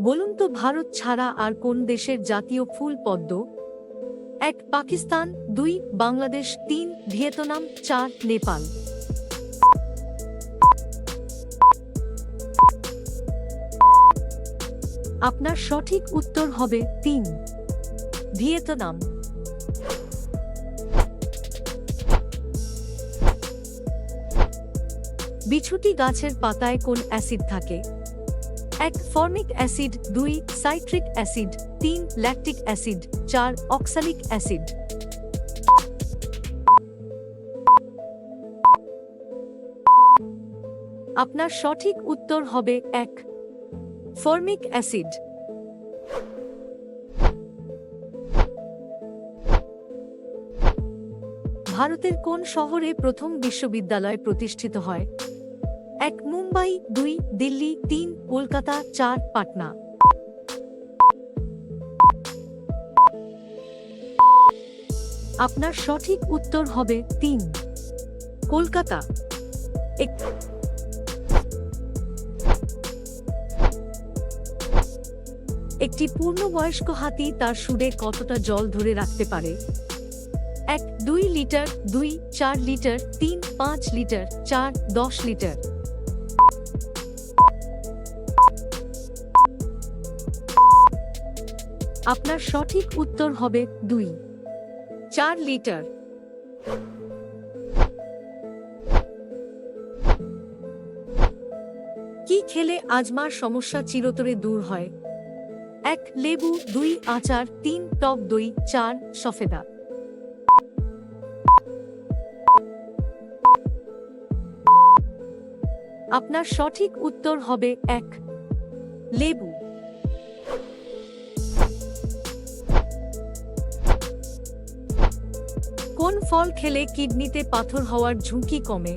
বলুন তো ভারত ছাড়া আর কোন দেশের জাতীয় ফুল পদ্ম? ১ পাকিস্তান, ২ বাংলাদেশ, ৩ ভিয়েতনাম, ৪ নেপাল। আপনার সঠিক উত্তর হবে ৩ ভিয়েতনাম। বিছুটি গাছের পাতায় কোন অ্যাসিড থাকে? ১ formic acid, ২ citric acid, ৩ lactic acid, ৪ oxalic acid. আপনার সঠিক উত্তর হবে ১ ফর্মিক অ্যাসিড। ভারতের কোন শহরে প্রথম বিশ্ববিদ্যালয় প্রতিষ্ঠিত হয়? ১ মুম্বাই, ২ দিল্লি, ৩ কলকাতা, ৪ পাটনা। আপনার সঠিক উত্তর হবে ৩ কলকাতা। একটি পূর্ণবয়স্ক হাতি তার সুরে কতটা জল ধরে রাখতে পারে? ১ ২ লিটার, ২ ৪ লিটার, ৩ ৫ লিটার, ৪ ১০ লিটার। আপনার সঠিক উত্তর হবে ২ ৪ লিটার। কি খেলে আজমার সমস্যা চিরতরে দূর হয়? ১ লেবু, ২ আচার, ৩ টক দই, ৪ সফেদা। আপনার সঠিক উত্তর হবে ১ লেবু। কোন ফল খেলে কিডনিতে পাথর হওয়ার ঝুঁকি কমে?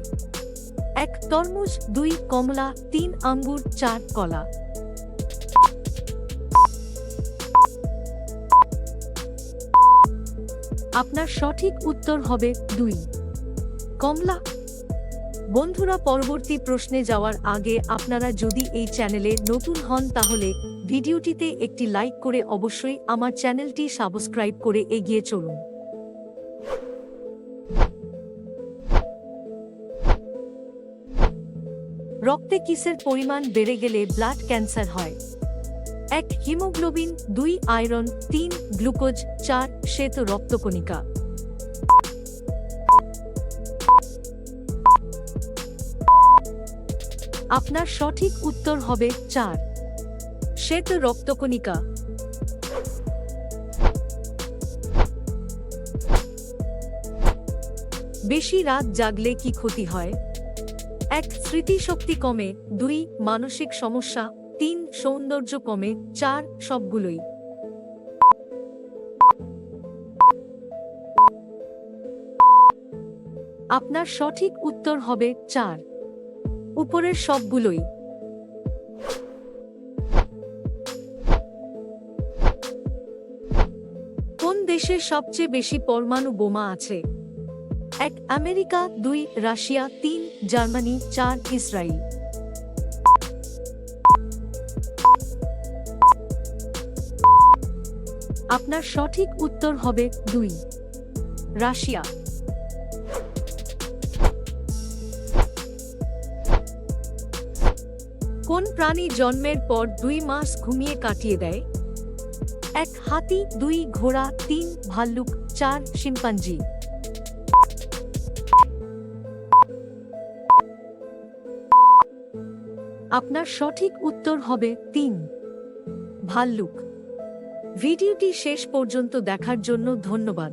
১ তরমুজ, ২ কমলা, ৩ আঙ্গুর, ৪ কলা। আপনার সঠিক উত্তর হবে ২ কমলা। বন্ধুরা, পরবর্তী প্রশ্নে যাওয়ার আগে আপনারা যদি এই চ্যানেলে নতুন হন তাহলে ভিডিওটিতে একটি লাইক করে অবশ্যই আমার চ্যানেলটি সাবস্ক্রাইব করে এগিয়ে চলুন। রক্তে কিসের পরিমাণ বেড়ে গেলে ব্লাড ক্যান্সার হয়? ১ হিমোগ্লোবিন, ২ আয়রন, ৩ গ্লুকোজ, ৪ শ্বেত রক্তকণিকা। আপনার সঠিক উত্তর হবে ৪ শ্বেত রক্তকণিকা। বেশি রাত জাগলে কি ক্ষতি হয়? ১ স্মৃতিশক্তি কমে, ২ মানসিক সমস্যা, ৩ সৌন্দর্য কমে, ৪ সবগুলোই। আপনার সঠিক উত্তর হবে ৪ উপরের সবগুলোই। কোন দেশে সবচেয়ে বেশি পরমাণু বোমা আছে? ১ আমেরিকা, ২ রাশিয়া, ৩ জার্মানি, ৪ ইসরায়েল। আপনার সঠিক উত্তর হবে ২ রাশিয়া। কোন প্রাণী জন্মের পর ২ মাস ঘুমিয়ে কাটিয়ে দেয়? ১ হাতি, ২ ঘোড়া, ৩ ভাল্লুক, ৪ শিম্পাঞ্জি। আপনার সঠিক উত্তর হবে ৩ ভাল্লুক। ভিডিওটি শেষ পর্যন্ত দেখার জন্য ধন্যবাদ।